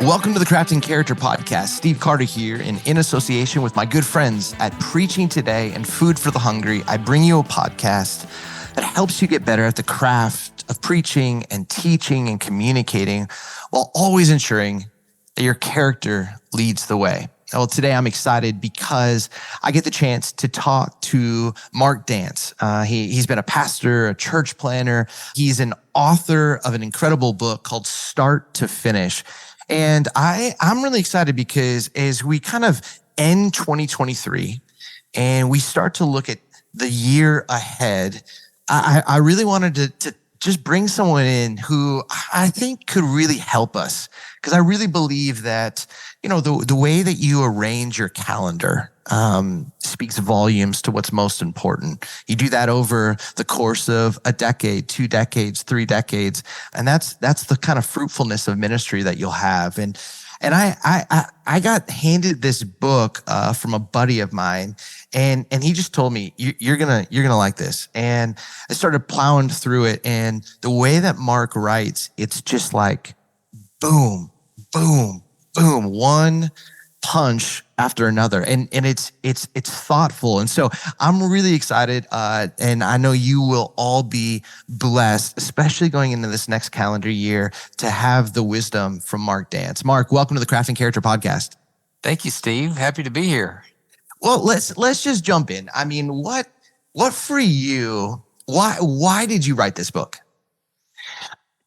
Welcome to the Crafting Character Podcast. Steve Carter here, and in association with my good friends at Preaching Today and Food for the Hungry, I bring you a podcast that helps you get better at the craft of preaching and teaching and communicating while always ensuring that your character leads the way. Well, today I'm excited because I get the chance to talk to Mark Dance. He's been a pastor, a church planner. He's an author of an incredible book called Start to Finish. And I'm really excited because as we kind of end 2023 and we start to look at the year ahead, I really wanted to just bring someone in who I think could really help us. Because I really believe that, you know, the way that you arrange your calendar speaks volumes to what's most important. You do that over the course of a decade, 2 decades, 3 decades. And that's the kind of fruitfulness of ministry that you'll have. And I got handed this book from a buddy of mine, and he just told me, you're gonna like this. And I started plowing through it, and the way that Mark writes, it's just like boom, boom, boom, one punch after another, and it's thoughtful. And so I'm really excited, and I know you will all be blessed, especially going into this next calendar year, to have the wisdom from Mark Dance. Mark, welcome to the Crafting Character Podcast. Thank you, Steve. Happy to be here. Well, let's just jump in. I mean, what for you? Why did you write this book?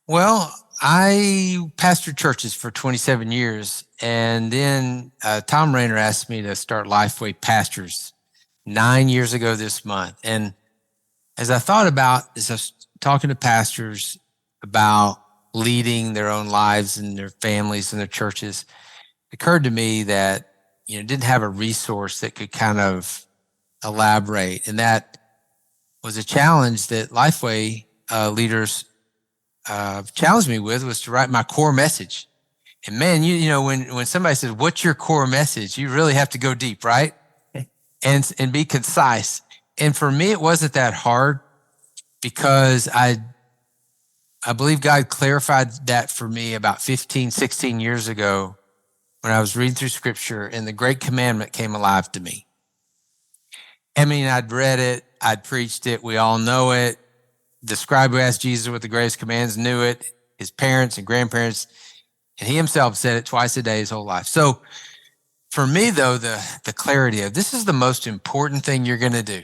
Well, I pastored churches for 27 years, and then Tom Rayner asked me to start Lifeway Pastors 9 years ago this month. And as I thought about this, I was talking to pastors about leading their own lives and their families and their churches. It occurred to me that, didn't have a resource that could kind of elaborate. And that was a challenge that Lifeway leaders challenged me with, was to write my core message. And man, when somebody says, what's your core message? You really have to go deep, right? And be concise. And for me, it wasn't that hard because I believe God clarified that for me about 15, 16 years ago when I was reading through scripture and the great commandment came alive to me. I mean, I'd read it, I'd preached it, we all know it. The scribe who asked Jesus what the greatest commands knew it, his parents and grandparents, and he himself said it twice a day his whole life. So for me, though, the clarity of this is the most important thing you're going to do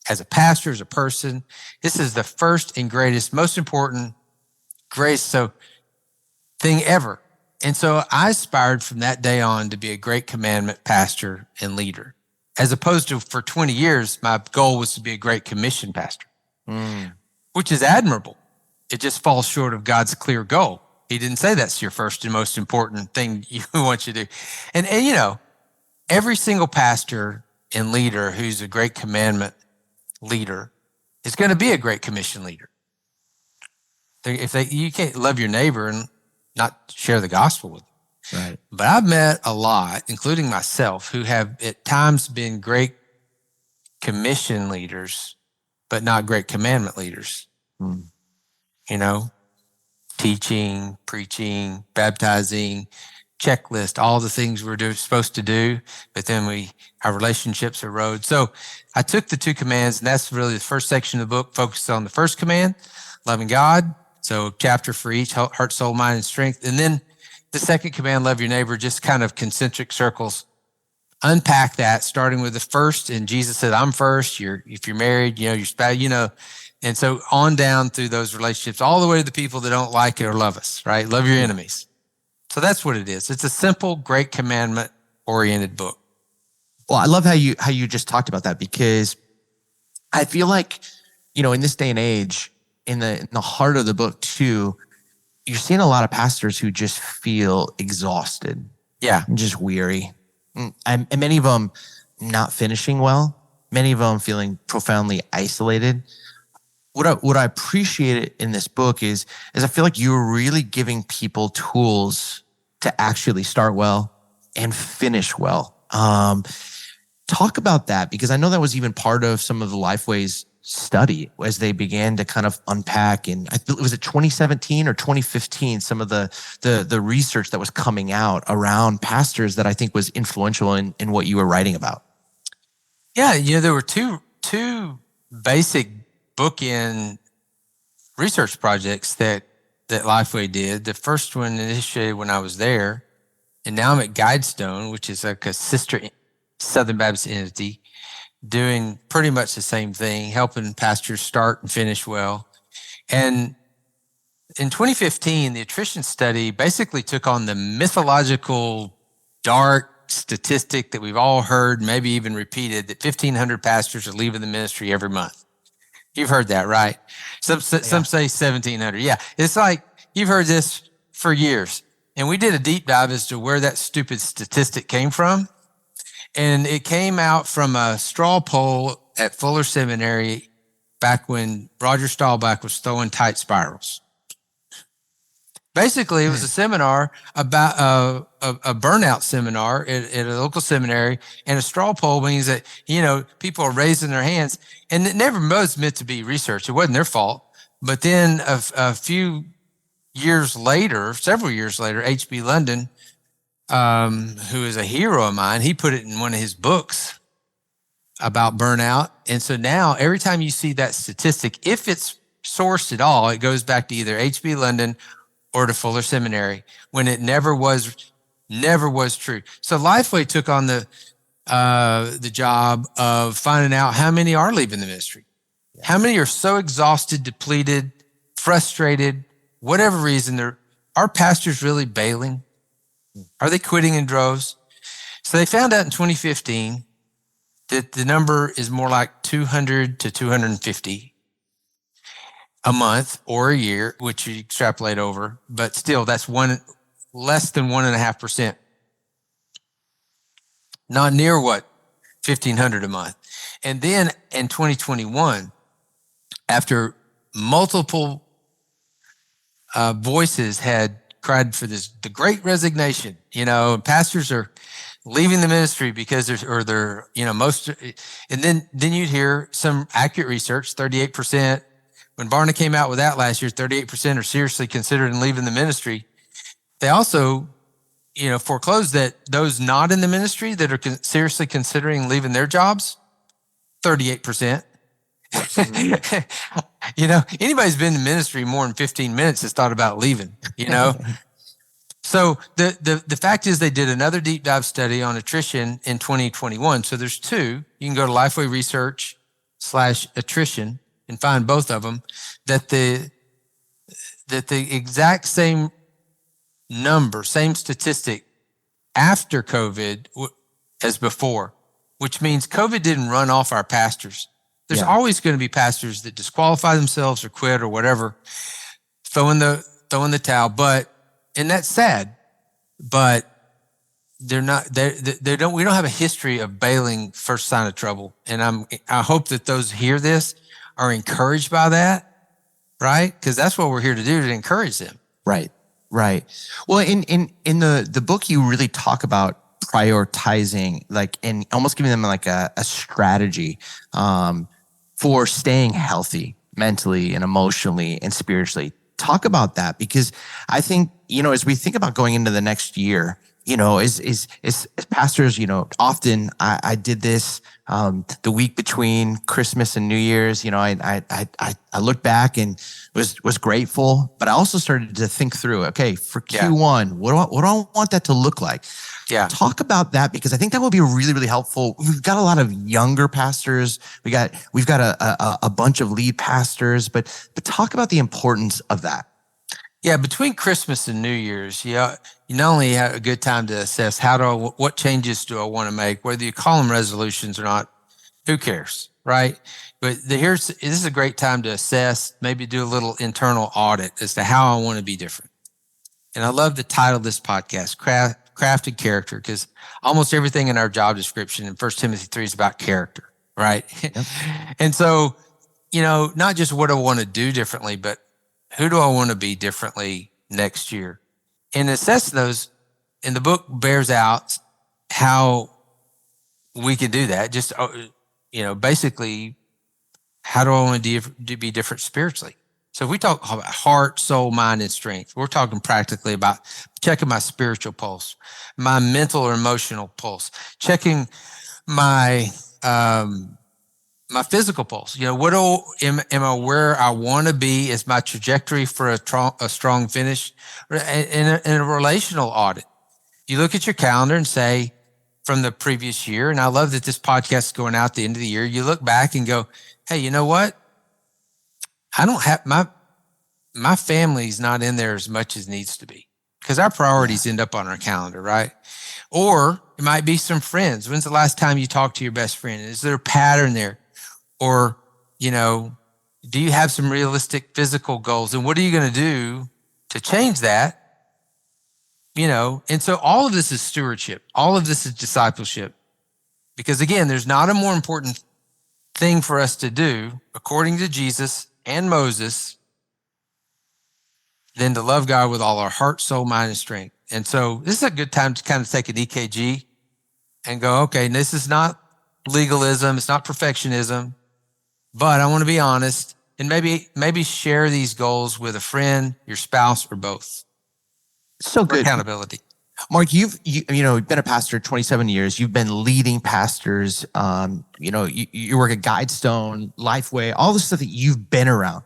as a pastor, as a person. This is the first and greatest, most important, greatest thing ever. And so I aspired from that day on to be a great commandment pastor and leader, as opposed to for 20 years, my goal was to be a great commission pastor. Which is admirable. It just falls short of God's clear goal. He didn't say that's your first and most important thing you want you to do. And every single pastor and leader who's a great commandment leader is going to be a great commission leader. You can't love your neighbor and not share the gospel with them. Right. But I've met a lot, including myself, who have at times been great commission leaders, but not great commandment leaders. Teaching, preaching, baptizing, checklist, all the things we're supposed to do, but then our relationships erode. So I took the 2 commands, and that's really the first section of the book, focused on the first command, loving God. So chapter for each, heart, soul, mind, and strength. And then the second command, love your neighbor, just kind of concentric circles. Unpack that, starting with the first. And Jesus said, I'm first. If you're married, your spouse, and so on down through those relationships, all the way to the people that don't like it or love us, right? Love your enemies. So that's what it is. It's a simple, great commandment oriented book. Well, I love how you just talked about that, because I feel like, in this day and age, in the heart of the book too, you're seeing a lot of pastors who just feel exhausted. Yeah. And just weary. And many of them not finishing well, many of them feeling profoundly isolated. What I appreciate in this book is I feel like you're really giving people tools to actually start well and finish well. Talk about that, because I know that was even part of some of the Lifeway's study as they began to kind of unpack, and was it 2017 or 2015, some of the research that was coming out around pastors that I think was influential in what you were writing about? Yeah, there were two basic bookend research projects that Lifeway did. The first one initiated when I was there, and now I'm at Guidestone, which is like a sister Southern Baptist entity, doing pretty much the same thing, helping pastors start and finish well. And in 2015, the attrition study basically took on the mythological, dark statistic that we've all heard, maybe even repeated, that 1,500 pastors are leaving the ministry every month. You've heard that, right? Some say 1,700. Yeah, it's like you've heard this for years. And we did a deep dive as to where that stupid statistic came from. And it came out from a straw poll at Fuller Seminary back when Roger Staubach was throwing tight spirals. Basically, it was a seminar about a burnout seminar at a local seminary, and a straw poll means that, people are raising their hands, and it never was meant to be research. It wasn't their fault. But then a few years later, several years later, H.B. London, who is a hero of mine, he put it in one of his books about burnout. And so now every time you see that statistic, if it's sourced at all, it goes back to either H.B. London or to Fuller Seminary, when it never was true. So Lifeway took on the job of finding out how many are leaving the ministry. How many are so exhausted, depleted, frustrated, whatever reason, are pastors really bailing? Are they quitting in droves? So they found out in 2015 that the number is more like 200 to 250 a month or a year, which you extrapolate over, but still that's less than 1.5%. Not near what 1,500 a month. And then in 2021, after multiple voices had cried for the great resignation, pastors are leaving the ministry because they're most, and then you'd hear some accurate research, 38%. When Barna came out with that last year, 38% are seriously considering leaving the ministry. They also, foreclosed that those not in the ministry that are seriously considering leaving their jobs, 38%. Anybody's been in ministry more than 15 minutes has thought about leaving, So the fact is they did another deep dive study on attrition in 2021. So there's two. You can go to Lifeway Research/attrition and find both of them, that the exact same number, same statistic after COVID as before, which means COVID didn't run off our pastors. There's always going to be pastors that disqualify themselves or quit or whatever, throwing the towel. And that's sad, but they're not, we don't have a history of bailing first sign of trouble. And I hope that those who hear this are encouraged by that, right? Because that's what we're here to do, to encourage them. Right. Well, in the book, you really talk about prioritizing, and almost giving them a strategy for staying healthy mentally and emotionally and spiritually. Talk about that, because I think, as we think about going into the next year, as pastors, often I did this the week between Christmas and New Year's. I looked back and was grateful, but I also started to think through, okay, for Q1, what do I want that to look like? Yeah. Talk about that, because I think that will be really, really helpful. We've got a lot of younger pastors. We've got a bunch of lead pastors, but talk about the importance of that. Yeah, between Christmas and New Year's, you not only have a good time to assess what changes do I want to make, whether you call them resolutions or not, who cares, right? But this is a great time to assess, maybe do a little internal audit as to how I want to be different. And I love the title of this podcast, Crafted Character, because almost everything in our job description in 1 Timothy 3 is about character, right? Yep. And so, not just what I want to do differently, but who do I want to be differently next year? And assess those, and the book bears out how we can do that. Just, basically how do I want to be different spiritually? So if we talk about heart, soul, mind, and strength, we're talking practically about checking my spiritual pulse, my mental or emotional pulse, checking my my physical pulse. Am I where I want to be? Is my trajectory for a strong finish? In a relational audit, you look at your calendar and say, from the previous year, and I love that this podcast is going out at the end of the year, you look back and go, hey, you know what? I don't have my family's not in there as much as needs to be, because our priorities end up on our calendar, right? Or it might be some friends. When's the last time you talked to your best friend? Is there a pattern there? Or, do you have some realistic physical goals? And what are you going to do to change that? And so all of this is stewardship. All of this is discipleship. Because again, there's not a more important thing for us to do, according to Jesus and Moses, than to love God with all our heart, soul, mind, and strength. And so this is a good time to kind of take an EKG and go, okay, this is not legalism. It's not perfectionism, but I want to be honest and maybe share these goals with a friend, your spouse, or both. So good. Accountability. Mark, you've been a pastor 27 years. You've been leading pastors. You work at Guidestone, Lifeway, all the stuff that you've been around.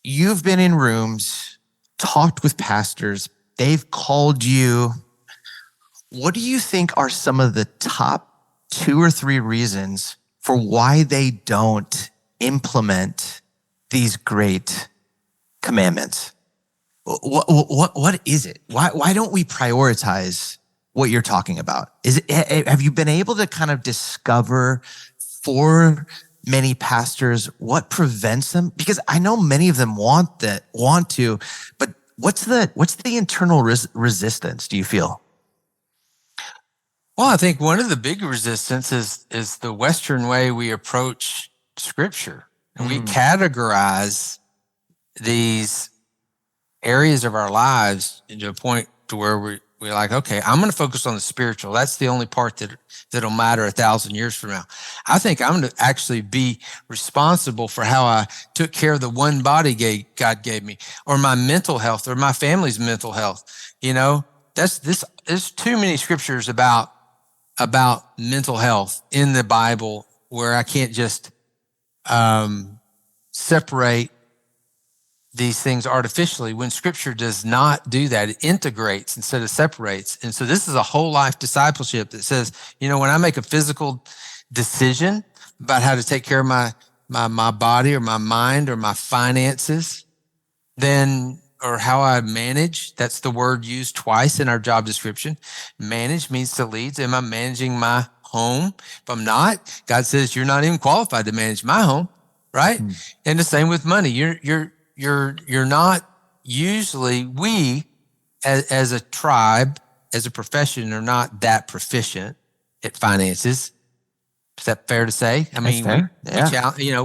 You've been in rooms, talked with pastors. They've called you. What do you think are some of the top 2 or 3 reasons for why they don't implement these great commandments? What is it? Why don't we prioritize what you're talking about? Have you been able to kind of discover for many pastors what prevents them? Because I know many of them want to, but what's the internal resistance, do you feel? Well, I think one of the big resistance is the Western way we approach Scripture, and we categorize these areas of our lives into a point to where we're like, okay, I'm going to focus on the spiritual. That's the only part that'll matter 1,000 years from now. I think I'm going to actually be responsible for how I took care of the one body God gave me, or my mental health, or my family's mental health. There's too many scriptures about mental health in the Bible where I can't just separate these things artificially, when Scripture does not do that. It integrates instead of separates. And so this is a whole life discipleship that says, when I make a physical decision about how to take care of my body or my mind or my finances, or how I manage, that's the word used twice in our job description. Manage means to lead. Am I managing my home? If I'm not, God says you're not even qualified to manage my home, right? And the same with money. You're not usually, we as a tribe, as a profession, are not that proficient at finances. Is that fair to say? I mean,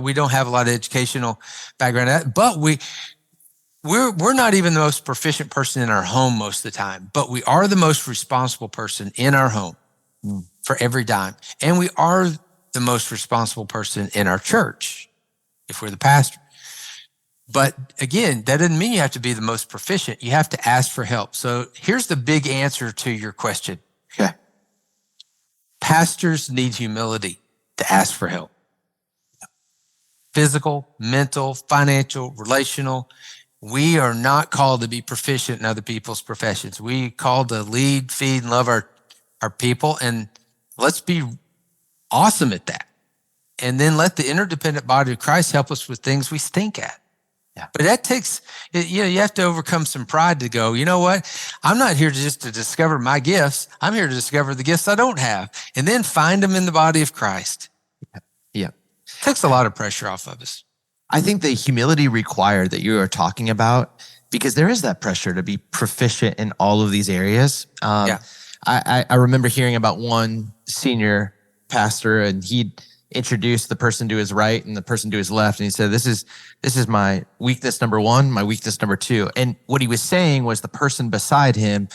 we don't have a lot of educational background at that, but we're not even the most proficient person in our home most of the time, but we are the most responsible person in our home for every dime. And we are the most responsible person in our church if we're the pastor. But again, that doesn't mean you have to be the most proficient. You have to ask for help. So here's the big answer to your question. Okay. Pastors need humility to ask for help. Physical, mental, financial, relational. We are not called to be proficient in other people's professions. We are called to lead, feed, and love our people. And let's be awesome at that. And then let the interdependent body of Christ help us with things we stink at. Yeah. But that takes, you have to overcome some pride to go, you know what? I'm not here just to discover my gifts. I'm here to discover the gifts I don't have and then find them in the body of Christ. Yeah. It takes a lot of pressure off of us. I think the humility required that you are talking about, because there is that pressure to be proficient in all of these areas. I remember hearing about one senior pastor, and he'd introduced the person to his right and the person to his left. And he said, this is my weakness number 1, my weakness number 2. And what he was saying was the person beside him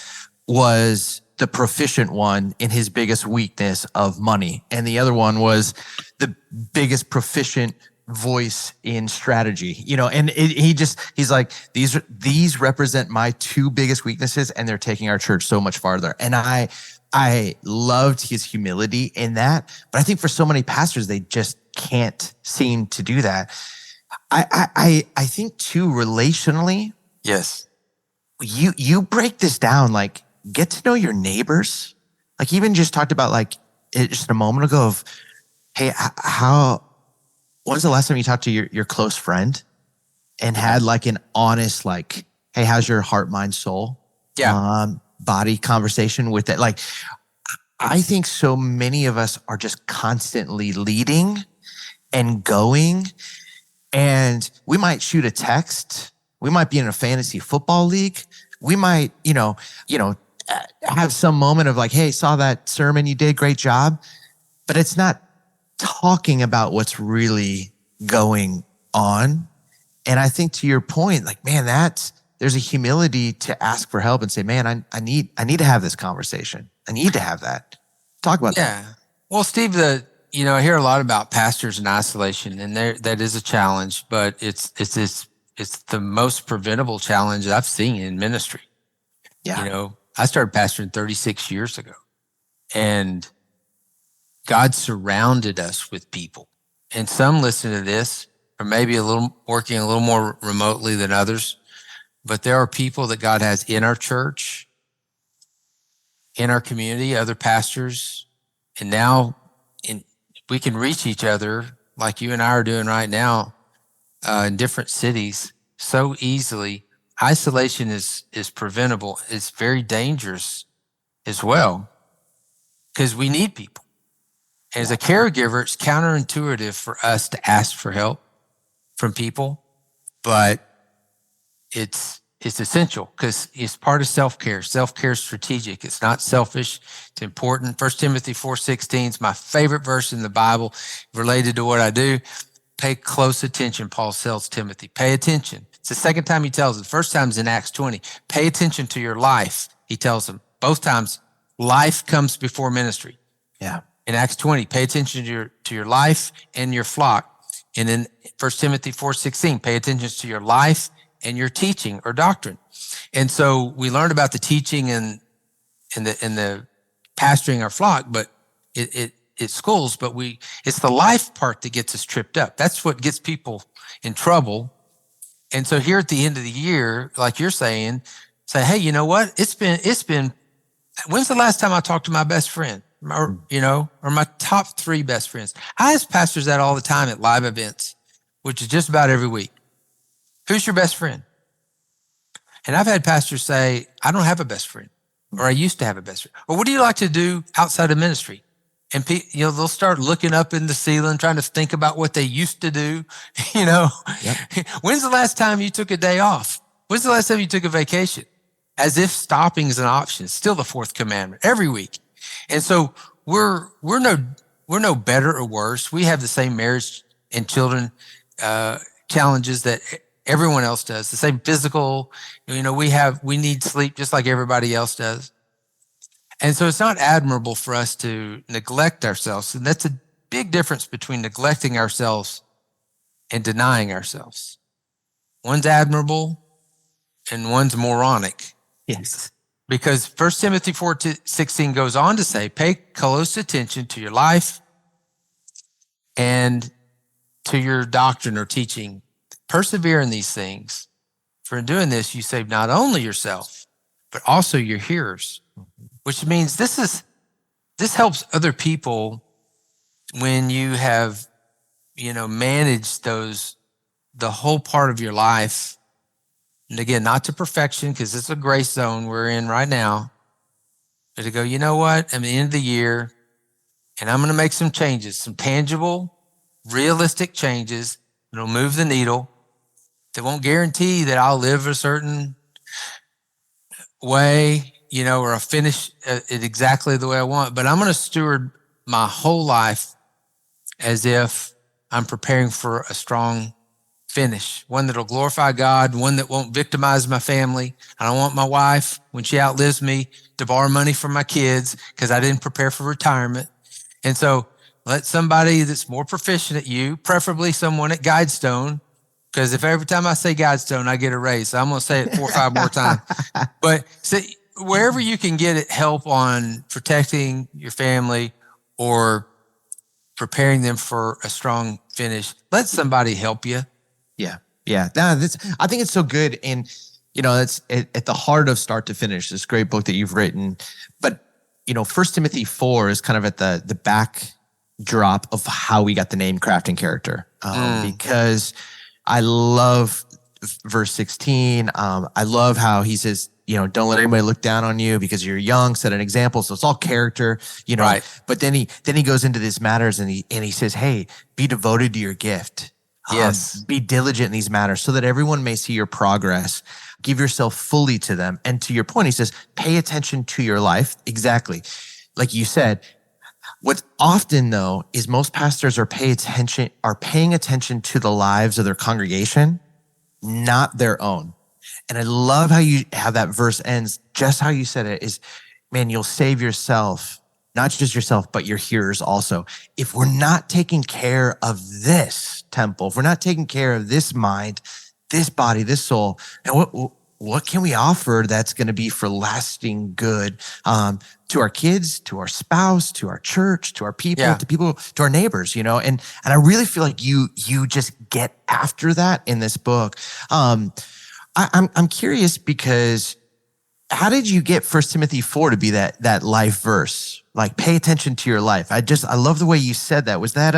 was the proficient one in his biggest weakness of money. And the other one was the biggest proficient voice in strategy, and he's like, these represent my two biggest weaknesses, and they're taking our church so much farther. And I loved his humility in that, but I think for so many pastors, they just can't seem to do that. I think too, relationally, Yes. you break this down, like, get to know your neighbors. Like, even just talked about, like, just a moment ago of, hey, when's the last time you talked to your close friend and had like an honest, like, hey, how's your heart, mind, soul, body conversation with it? Like, I think so many of us are just constantly leading and going, and we might shoot a text. We might be in a fantasy football league. We might, have some moment of like, hey, saw that sermon you did, great job. But it's not talking about what's really going on. And I think to your point, like, man, there's a humility to ask for help and say, man, I need to have this conversation. I need to have that. Talk about that. Yeah. Well, Steve, I hear a lot about pastors in isolation, and that is a challenge, but it's the most preventable challenge I've seen in ministry. Yeah. I started pastoring 36 years ago, and God surrounded us with people. And some listen to this are maybe working a little more remotely than others, but there are people that God has in our church, in our community, other pastors, and now we can reach each other like you and I are doing right now in different cities so easily. Isolation is preventable. It's very dangerous as well because we need people. As a caregiver, it's counterintuitive for us to ask for help from people, but it's essential because it's part of self-care. Self-care is strategic. It's not selfish. It's important. 1 Timothy 4:16 is my favorite verse in the Bible related to what I do. Pay close attention, Paul tells Timothy. Pay attention. It's the second time he tells it. The first time is in Acts 20. Pay attention to your life, he tells them. Both times, life comes before ministry. Yeah. In Acts 20, pay attention to your life and your flock. And in 1 Timothy 4:16, pay attention to your life and your teaching or doctrine. And so we learned about the teaching and the pastoring our flock, but it's schools, but it's the life part that gets us tripped up. That's what gets people in trouble. And so here at the end of the year, like you're saying, say, hey, you know what? It's been, when's the last time I talked to my best friend? Or my top 3 best friends. I ask pastors that all the time at live events, which is just about every week. Who's your best friend? And I've had pastors say, I don't have a best friend, or I used to have a best friend. Or what do you like to do outside of ministry? And they'll start looking up in the ceiling, trying to think about what they used to do. Yep. When's the last time you took a day off? When's the last time you took a vacation? As if stopping is an option. It's still the 4th commandment every week. And so we're no better or worse. We have the same marriage and children challenges that everyone else does. The same physical, we need sleep just like everybody else does. And so it's not admirable for us to neglect ourselves. And that's a big difference between neglecting ourselves and denying ourselves. One's admirable and one's moronic. Yes. Because 1 Timothy 4:16 goes on to say, pay close attention to your life and to your doctrine or teaching. Persevere in these things. For in doing this, you save not only yourself, but also your hearers. Which means this helps other people when you have, managed the whole part of your life. And again, not to perfection, because it's a grace zone we're in right now, but to go, you know what? I'm at the end of the year, and I'm going to make some changes, some tangible, realistic changes that'll move the needle. That won't guarantee that I'll live a certain way, or I'll finish it exactly the way I want. But I'm going to steward my whole life as if I'm preparing for a strong finish, one that'll glorify God, one that won't victimize my family. I don't want my wife, when she outlives me, to borrow money from my kids because I didn't prepare for retirement. And so let somebody that's more proficient at you, preferably someone at Guidestone, because if every time I say Guidestone, I get a raise. So I'm going to say it 4 or 5 more times. But see, wherever you can get it, help on protecting your family or preparing them for a strong finish, let somebody help you. Yeah. Yeah. I think it's so good. And, it's at the heart of Start to Finish, this great book that you've written. But, 1 Timothy 4 is kind of at the backdrop of how we got the name Craft and Character. Because I love verse 16. I love how he says, don't let anybody look down on you because you're young, set an example. So it's all character, Right. But then he goes into these matters and he says, hey, be devoted to your gift. Yes. Be diligent in these matters so that everyone may see your progress. Give yourself fully to them. And to your point, he says, pay attention to your life. Exactly. Like you said, what's often though is most pastors are paying attention to the lives of their congregation, not their own. And I love how that verse ends, just how you said it is, man, you'll save yourself, not just yourself, but your hearers also. If we're not taking care of this temple, if we're not taking care of this mind, this body, this soul, and what can we offer that's going to be for lasting good to our kids, to our spouse, to our church, to our people, to our neighbors, And I really feel like you just get after that in this book. I'm curious because how did you get 1 Timothy 4 to be that life verse? Like, pay attention to your life. I love the way you said that. Was that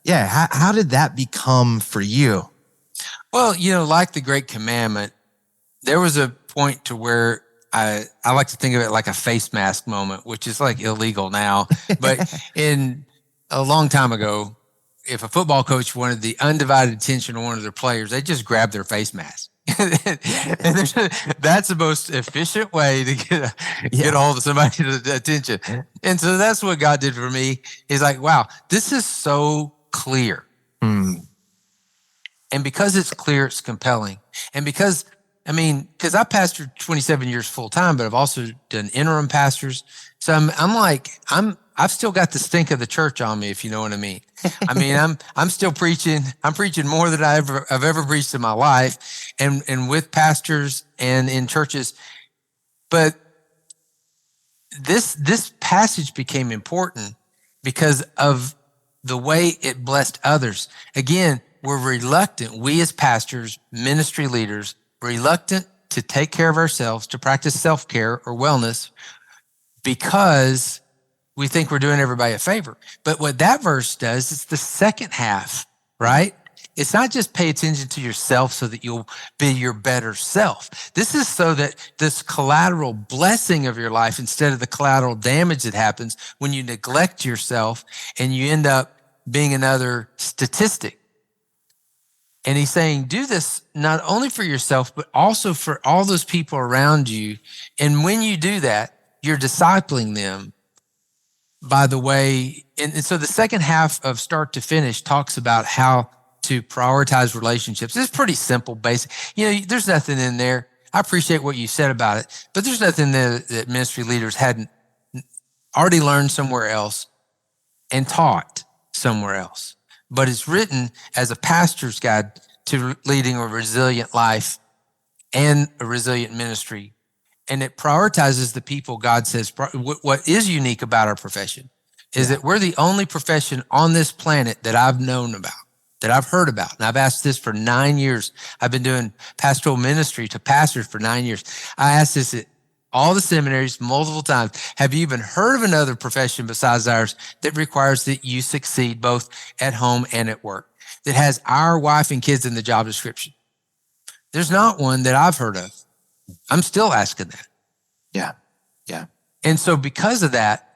how did that become for you? Well, like the great commandment, there was a point to where I like to think of it like a face mask moment, which is like illegal now. But in a long time ago, if a football coach wanted the undivided attention of one of their players, they just grab their face mask. And that's the most efficient way to get a hold of somebody's attention. And so that's what God did for me. He's like, wow, this is so clear. And because it's clear, it's compelling. And because I pastored 27 years full time, but I've also done interim pastors. So I've still got the stink of the church on me, if you know what I mean. I'm still preaching. I'm preaching more than I've ever preached in my life, and with pastors and in churches. But this passage became important because of the way it blessed others. Again, we're reluctant. We as pastors, ministry leaders, reluctant to take care of ourselves, to practice self-care or wellness because we think we're doing everybody a favor. But what that verse does, it's the second half, right? It's not just pay attention to yourself so that you'll be your better self. This is so that this collateral blessing of your life, instead of the collateral damage that happens when you neglect yourself and you end up being another statistic. And he's saying, do this not only for yourself, but also for all those people around you. And when you do that, you're discipling them by the way. And so the second half of Start to Finish talks about how to prioritize relationships. It's pretty simple, basic. There's nothing in there. I appreciate what you said about it, but there's nothing there that ministry leaders hadn't already learned somewhere else and taught somewhere else. But it's written as a pastor's guide to leading a resilient life and a resilient ministry. And it prioritizes the people. God says, what is unique about our profession is that we're the only profession on this planet that I've known about, that I've heard about. And I've asked this for 9 years. I've been doing pastoral ministry to pastors for 9 years. I asked this at all the seminaries multiple times. Have you even heard of another profession besides ours that requires that you succeed both at home and at work, that has our wife and kids in the job description? There's not one that I've heard of. I'm still asking that. Yeah. And so because of that,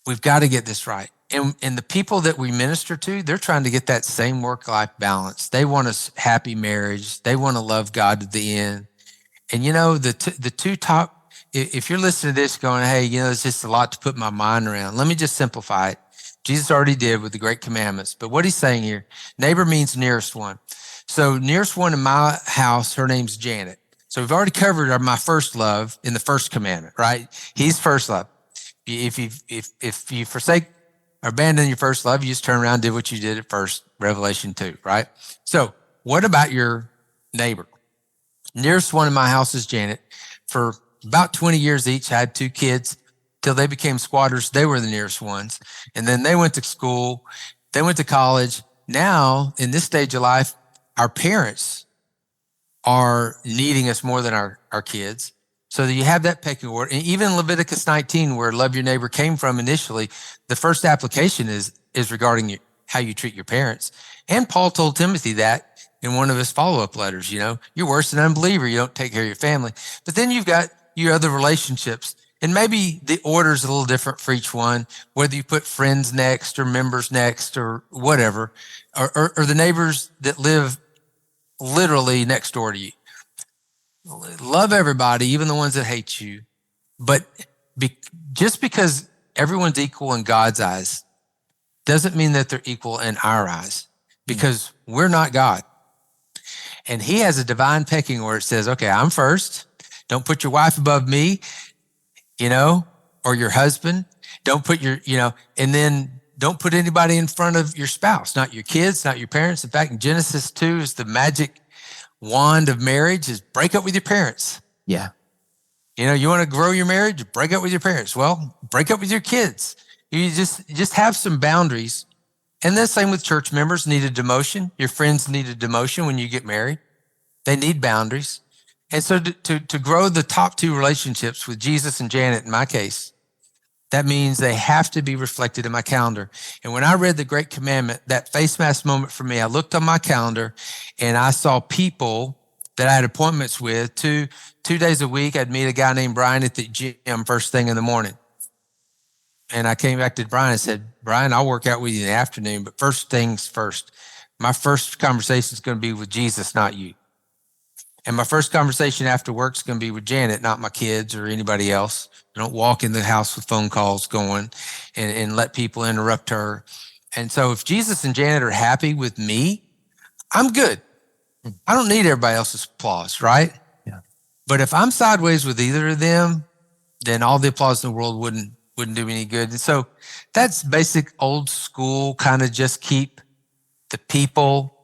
we've got to get this right. And the people that we minister to, they're trying to get that same work-life balance. They want a happy marriage. They want to love God to the end. And the two top, if you're listening to this going, hey, it's just a lot to put my mind around. Let me just simplify it. Jesus already did with the great commandments. But what he's saying here, neighbor means nearest one. So nearest one in my house, her name's Janet. So we've already covered my first love in the first commandment, right? He's first love. If you forsake abandon your first love. You just turn around and did what you did at first, Revelation 2, right? So what about your neighbor? Nearest one in my house is Janet. For about 20 years each, I had 2 kids till they became squatters. They were the nearest ones. And then they went to school. They went to college. Now, in this stage of life, our parents are needing us more than our kids. So that you have that pecking order. And even Leviticus 19, where love your neighbor came from initially, the first application is regarding how you treat your parents. And Paul told Timothy that in one of his follow-up letters, you're worse than an unbeliever. You don't take care of your family. But then you've got your other relationships. And maybe the order is a little different for each one, whether you put friends next or members next or whatever, or the neighbors that live literally next door to you. Love everybody, even the ones that hate you. But just because everyone's equal in God's eyes doesn't mean that they're equal in our eyes, because we're not God. And he has a divine pecking order. It says, okay, I'm first. Don't put your wife above me, or your husband. Don't put and then don't put anybody in front of your spouse, not your kids, not your parents. In fact, in Genesis 2 is the magic wand of marriage is break up with your parents. Yeah. You want to grow your marriage, break up with your parents. Well, break up with your kids. You just have some boundaries. And the same with church members need a demotion. Your friends need a demotion when you get married. They need boundaries. And so to grow the top 2 relationships with Jesus and Janet, in my case, that means they have to be reflected in my calendar. And when I read the Great Commandment, that face mask moment for me, I looked on my calendar and I saw people that I had appointments with 2 days a week. I'd meet a guy named Brian at the gym first thing in the morning. And I came back to Brian and said, Brian, I'll work out with you in the afternoon, but first things first. My first conversation is going to be with Jesus, not you. And my first conversation after work is going to be with Janet, not my kids or anybody else. I don't walk in the house with phone calls going and let people interrupt her. And so if Jesus and Janet are happy with me, I'm good. I don't need everybody else's applause, right? Yeah. But if I'm sideways with either of them, then all the applause in the world wouldn't do me any good. And so that's basic old school, kind of just keep the people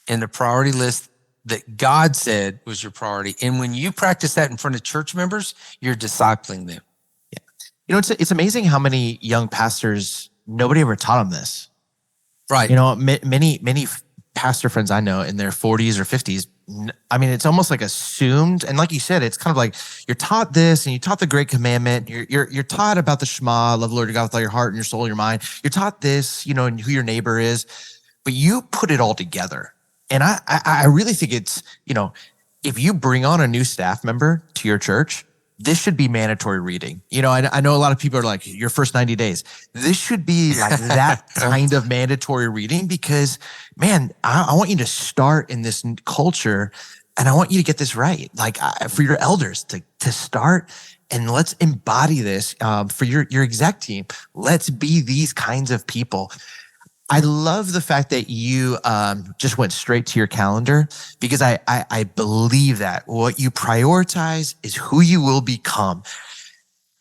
in the priority list that God said was your priority. And when you practice that in front of church members, you're discipling them. Yeah. It's amazing how many young pastors, nobody ever taught them this. Right. Many pastor friends I know in their 40s or 50s, I mean, it's almost like assumed. And like you said, it's kind of like you're taught this and you taught the Great Commandment. You're taught about the Shema, love the Lord your God with all your heart and your soul and your mind. You're taught this, and who your neighbor is, but you put it all together. And I really think it's, if you bring on a new staff member to your church, this should be mandatory reading. I know a lot of people are like, your first 90 days. This should be like that kind of mandatory reading because, man, I want you to start in this culture and I want you to get this right. Like for your elders to start and let's embody this for your exec team. Let's be these kinds of people. I love the fact that you just went straight to your calendar because I believe that what you prioritize is who you will become.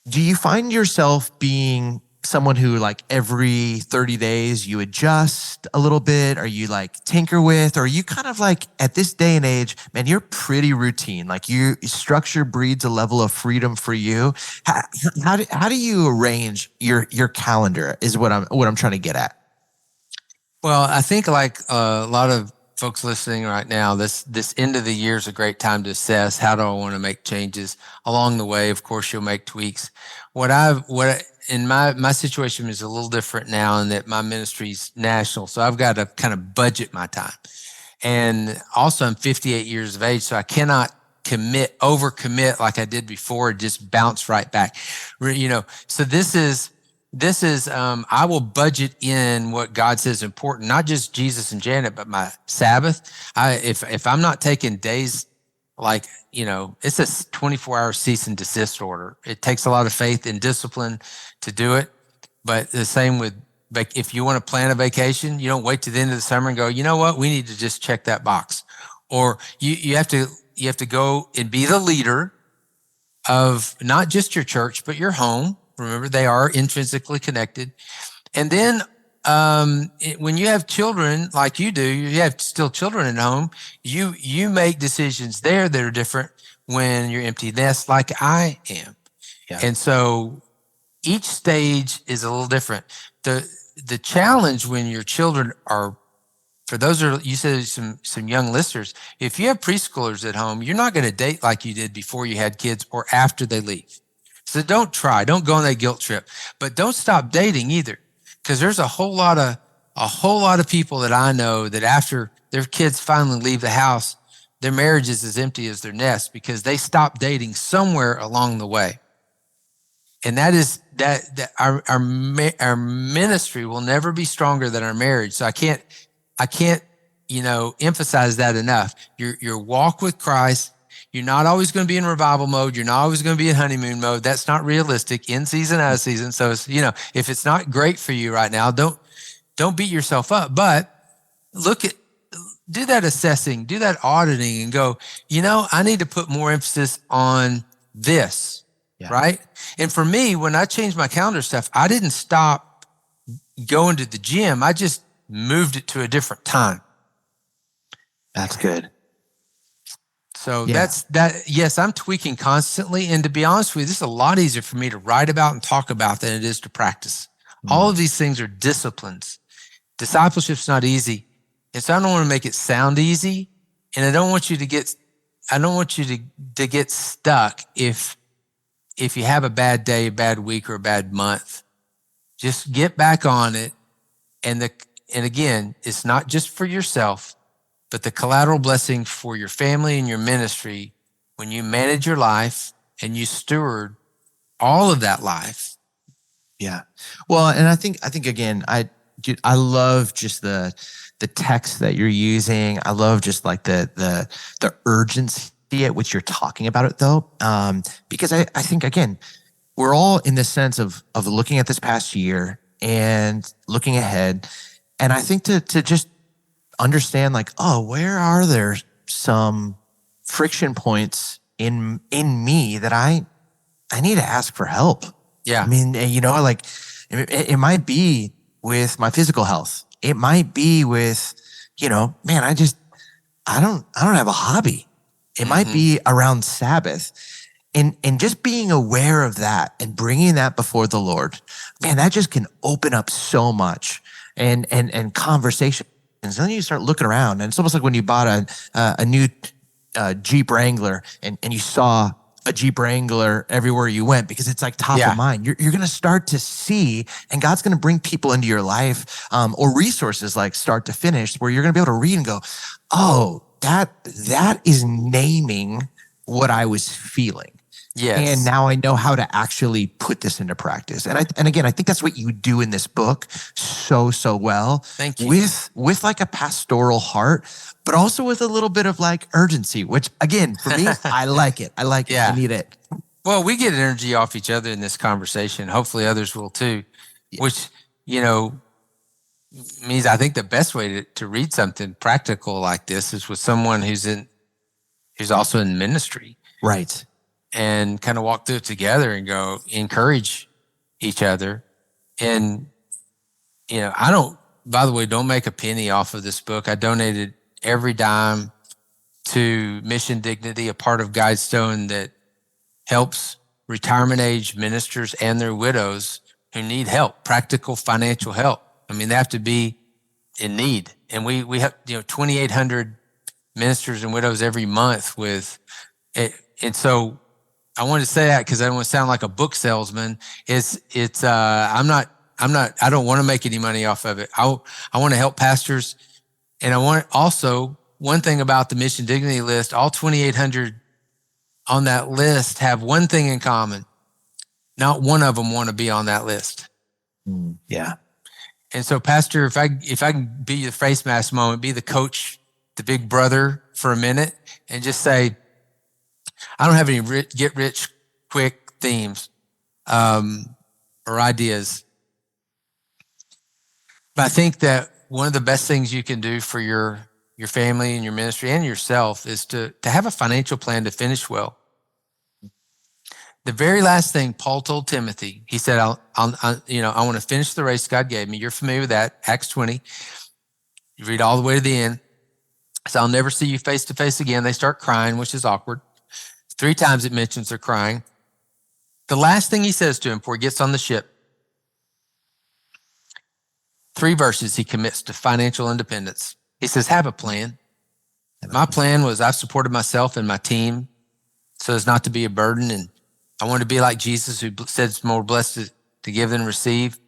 Do you find yourself being someone who like every 30 days you adjust a little bit? Are you like tinker with, or are you kind of like at this day and age, man, you're pretty routine. Like structure breeds a level of freedom for you. How do you arrange your calendar is what I'm trying to get at. Well, I think like a lot of folks listening right now, this end of the year is a great time to assess how do I want to make changes. Along the way, of course, you'll make tweaks. In my situation is a little different now in that my ministry's national, so I've got to kind of budget my time. And also, I'm 58 years of age, so I cannot overcommit like I did before, just bounce right back. So this is I will budget in what God says is important, not just Jesus and Janet, but my Sabbath. If I'm not taking days, like, it's a 24-hour cease and desist order. It takes a lot of faith and discipline to do it. But the same with, if you want to plan a vacation, you don't wait to the end of the summer and go, you know what, we need to just check that box. Or you have to go and be the leader of not just your church, but your home. Remember, they are intrinsically connected. And then when you have children like you do, you have still children at home, you make decisions there that are different when you're empty nest like I am. Yeah. And so each stage is a little different. The challenge when your children are, for those are, you said some young listeners, if you have preschoolers at home, you're not going to date like you did before you had kids or after they leave. So don't go on that guilt trip, but don't stop dating either. Because there's a whole lot of people that I know that after their kids finally leave the house, their marriage is as empty as their nest because they stopped dating somewhere along the way. And that is that our ministry will never be stronger than our marriage. So I can't emphasize that enough. Your walk with Christ, you're not always going to be in revival mode. You're not always going to be in honeymoon mode. That's not realistic, in season, out of season. So it's, if it's not great for you right now, don't beat yourself up, but do that assessing, do that auditing and go, I need to put more emphasis on this. Yeah. Right. And for me, when I changed my calendar stuff, I didn't stop going to the gym. I just moved it to a different time. That's good. So that's that. Yes, I'm tweaking constantly. And to be honest with you, this is a lot easier for me to write about and talk about than it is to practice. All of these things are disciplines. Discipleship's not easy. And so I don't want to make it sound easy. And I don't want you to get stuck if you have a bad day, a bad week, or a bad month. Just get back on it. And again, it's not just for yourself, but the collateral blessing for your family and your ministry when you manage your life and you steward all of that life. Yeah. Well, and I think again, I love just the text that you're using. I love just like the urgency at which you're talking about it though. Because I think again, we're all in this sense of looking at this past year and looking ahead. And I think to just understand like, where are there some friction points in me that I need to ask for help? Yeah. I mean, like it might be with my physical health. It might be with, man, I don't have a hobby. It might be around Sabbath. And just being aware of that and bringing that before the Lord, man, that just can open up so much and conversation. And then you start looking around, and it's almost like when you bought a new Jeep Wrangler and you saw a Jeep Wrangler everywhere you went because it's like top of mind. You're going to start to see, and God's going to bring people into your life or resources like start to finish where you're going to be able to read and go, that is naming what I was feeling. Yes. And now I know how to actually put this into practice. And again, I think that's what you do in this book so well. Thank you. With like a pastoral heart, but also with a little bit of like urgency, which again, for me, I like it. I like it. I need it. Well, we get energy off each other in this conversation. Hopefully others will too, which, means I think the best way to read something practical like this is with someone who's also in ministry. Right. And kind of walk through it together and go encourage each other. And, by the way, don't make a penny off of this book. I donated every dime to Mission Dignity, a part of Guidestone that helps retirement age ministers and their widows who need help, practical financial help. I mean, they have to be in need. And we have, 2,800 ministers and widows every month with it. And so I wanted to say that because I don't want to sound like a book salesman. I don't want to make any money off of it. I want to help pastors. And I want also, one thing about the Mission Dignity list, all 2,800 on that list have one thing in common. Not one of them want to be on that list. Yeah. And so, Pastor, if I can be the face mask moment, be the coach, the big brother for a minute and just say, I don't have any get rich quick themes or ideas. But I think that one of the best things you can do for your family and your ministry and yourself is to have a financial plan to finish well. the very last thing Paul told Timothy, he said, I want to finish the race God gave me. You're familiar with that, Acts 20. You read all the way to the end. So I'll never see you face to face again. They start crying, which is awkward. 3 times it mentions they're crying. The last thing he says to him before he gets on the ship, 3 verses he commits to financial independence. He says, have a plan. My plan was I've supported myself and my team so as not to be a burden. And I want to be like Jesus, who said it's more blessed to give than receive.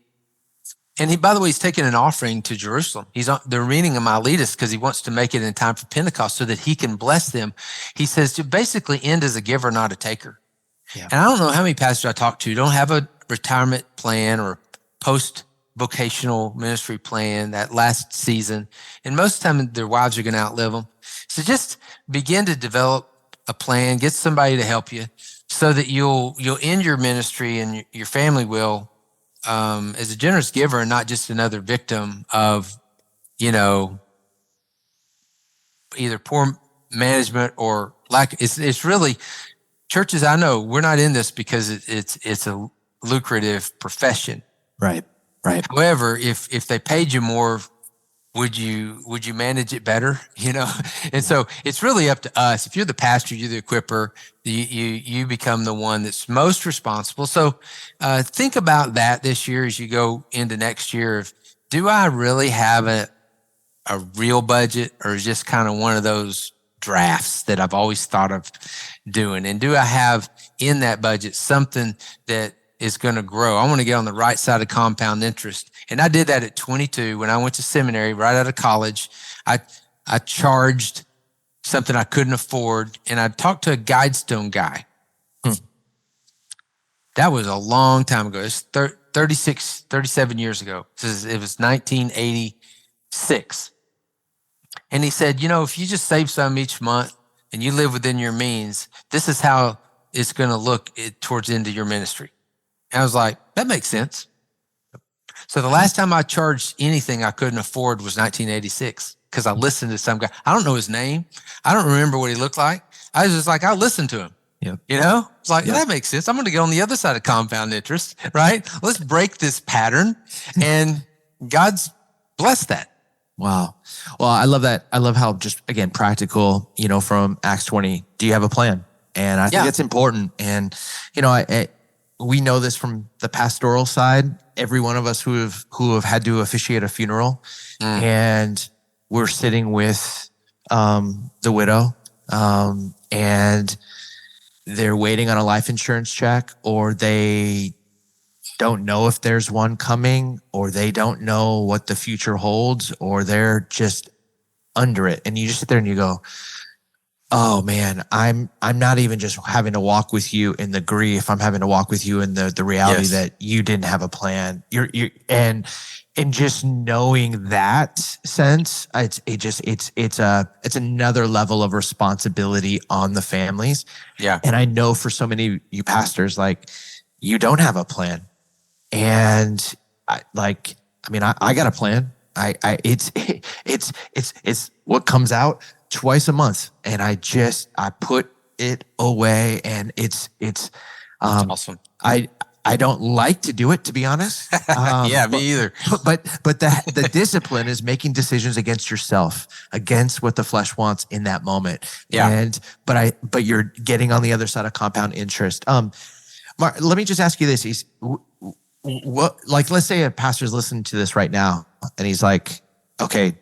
And he, by the way, he's taking an offering to Jerusalem. They're reading him Miletus because he wants to make it in time for Pentecost so that he can bless them. He says to basically end as a giver, not a taker. Yeah. And I don't know how many pastors I talk to don't have a retirement plan or post-vocational ministry plan that last season. And most of the time their wives are going to outlive them. So just begin to develop a plan, get somebody to help you so that you'll end your ministry and your family will as a generous giver and not just another victim of, either poor management or lack. It's really churches. I know we're not in this because it's a lucrative profession. Right. However, if they paid you more, would you manage it better? And so it's really up to us. If you're the pastor, you're the equipper, you become the one that's most responsible. So think about that this year as you go into next year. Do I really have a real budget, or is just kind of one of those drafts that I've always thought of doing? And do I have in that budget something that is going to grow? I want to get on the right side of compound interest. And I did that at 22 when I went to seminary right out of college. I charged something I couldn't afford, and I talked to a Guidestone guy. That was a long time ago. It's 37 years ago. It was 1986. And he said, if you just save some each month and you live within your means, this is how it's going to look towards the end of your ministry. And I was like, that makes sense. So the last time I charged anything I couldn't afford was 1986 because I listened to some guy. I don't know his name. I don't remember what he looked like. I was just like, I listened to him. Yeah. It's like, that makes sense. I'm going to get on the other side of compound interest, right? Let's break this pattern. And God's blessed that. Wow. Well, I love that. I love how just, again, practical, from Acts 20, do you have a plan? And I think it's important. And, we know this from the pastoral side. Every one of us who have had to officiate a funeral, and we're sitting with the widow, and they're waiting on a life insurance check, or they don't know if there's one coming, or they don't know what the future holds, or they're just under it. And you just sit there and you go, oh man, I'm not even just having to walk with you in the grief. I'm having to walk with you in the reality that you didn't have a plan. And just knowing that sense, it's another level of responsibility on the families. Yeah. And I know for so many of you pastors, like, you don't have a plan. And I got a plan. It's what comes out twice a month, and I put it away, and it's awesome. I don't like to do it, to be honest. Yeah, me either. But the discipline is making decisions against yourself, against what the flesh wants in that moment. Yeah. But you're getting on the other side of compound interest. Mark, let me just ask you this: let's say a pastor's listening to this right now, and he's like, "Okay,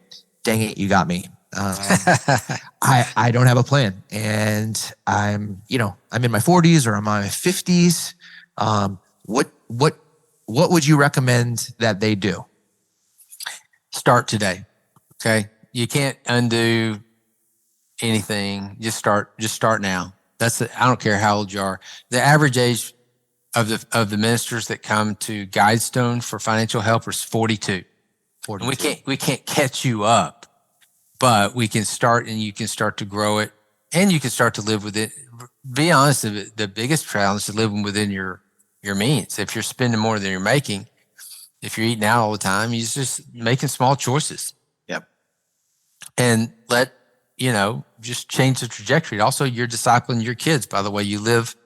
dang it, you got me. I don't have a plan, and I'm in my 40s or I'm in my 50s. What would you recommend that they do?" Start today. Okay. You can't undo anything. Just start now. I don't care how old you are. The average age of the ministers that come to Guidestone for financial help is 42. And we can't catch you up. But we can start, and you can start to grow it, and you can start to live with it. Be honest, the biggest challenge is living within your means. If you're spending more than you're making, if you're eating out all the time, you're just making small choices. Yep. And just change the trajectory. Also, you're discipling your kids by the way you live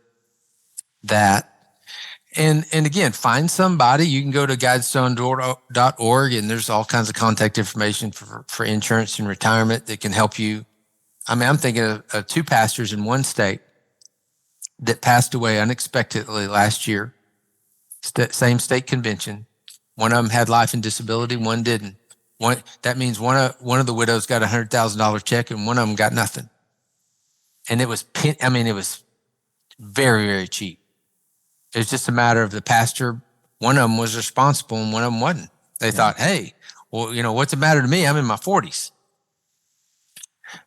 that. And again, find somebody. You can go to guidestone.org, and there's all kinds of contact information for insurance and retirement that can help you. I mean, I'm thinking of 2 pastors in one state that passed away unexpectedly last year. Same state convention. One of them had life and disability, one didn't. That means one of the widows got $100,000 check, and one of them got nothing. And it was very, very cheap. It was just a matter of the pastor. One of them was responsible and one of them wasn't. They thought, hey, well, what's the matter to me? I'm in my 40s.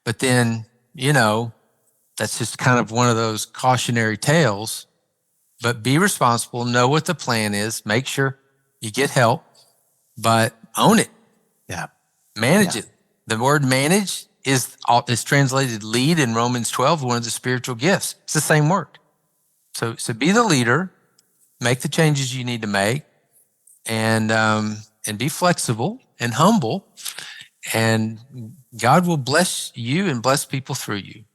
But then, that's just kind of one of those cautionary tales. But be responsible, know what the plan is, make sure you get help, but own it. Yeah. Manage it. The word manage is translated lead in Romans 12, one of the spiritual gifts. It's the same word. So be the leader, make the changes you need to make, and be flexible and humble, and God will bless you and bless people through you.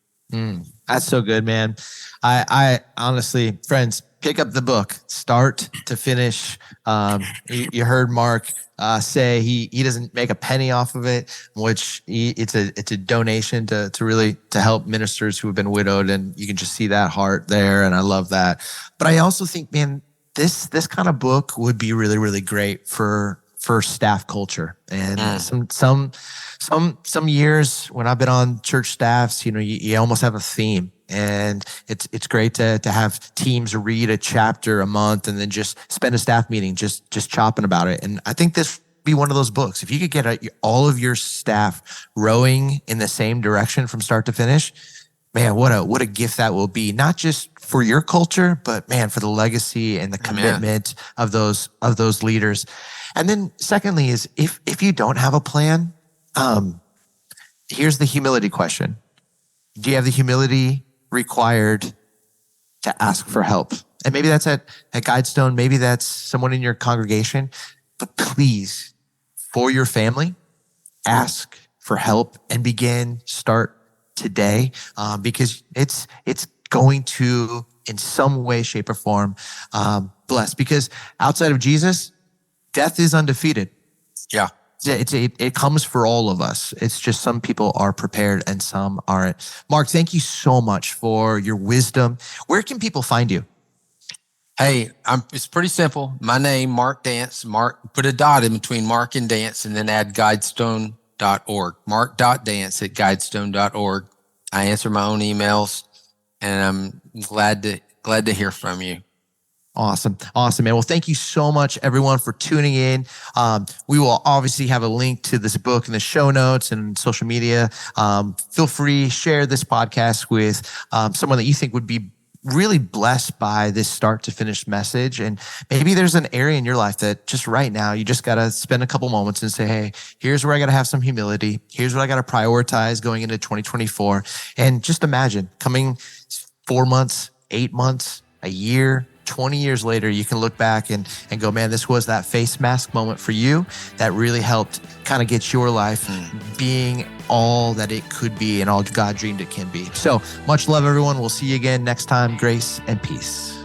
That's so good, man. I honestly, friends, pick up the book, start to finish. You heard Mark say he doesn't make a penny off of it, which it's a donation to really to help ministers who have been widowed, and you can just see that heart there, and I love that. But I also think, man, this kind of book would be really, really great for staff culture. And some years when I've been on church staffs, you almost have a theme. And it's great to have teams read a chapter a month and then just spend a staff meeting just chopping about it. And I think this would be one of those books. If you could get all of your staff rowing in the same direction from start to finish, man, what a gift that will be. Not just for your culture, but man, for the legacy and the commitment of those leaders. And then secondly is if you don't have a plan, here's the humility question. Do you have the humility required to ask for help? And maybe that's at Guidestone, maybe that's someone in your congregation, but please, for your family, ask for help and start today, because it's going to, in some way, shape, or form, bless. Because outside of Jesus, death is undefeated. Yeah. It comes for all of us. It's just some people are prepared and some aren't. Mark, thank you so much for your wisdom. Where can people find you? Hey, it's pretty simple. My name, Mark Dance. Mark, put a dot in between Mark and Dance, and then add guidestone.org. Mark.dance at guidestone.org. I answer my own emails, and I'm glad to hear from you. Awesome, man. Well, thank you so much, everyone, for tuning in. We will obviously have a link to this book in the show notes and social media. Feel free, share this podcast with someone that you think would be really blessed by this start to finish message. And maybe there's an area in your life that just right now, you just got to spend a couple moments and say, hey, here's where I got to have some humility. Here's what I got to prioritize going into 2024. And just imagine coming 4 months, 8 months, a year, 20 years later, you can look back and go, man, this was that face mask moment for you that really helped kind of get your life being all that it could be and all God dreamed it can be. So much love, everyone. We'll see you again next time. Grace and peace.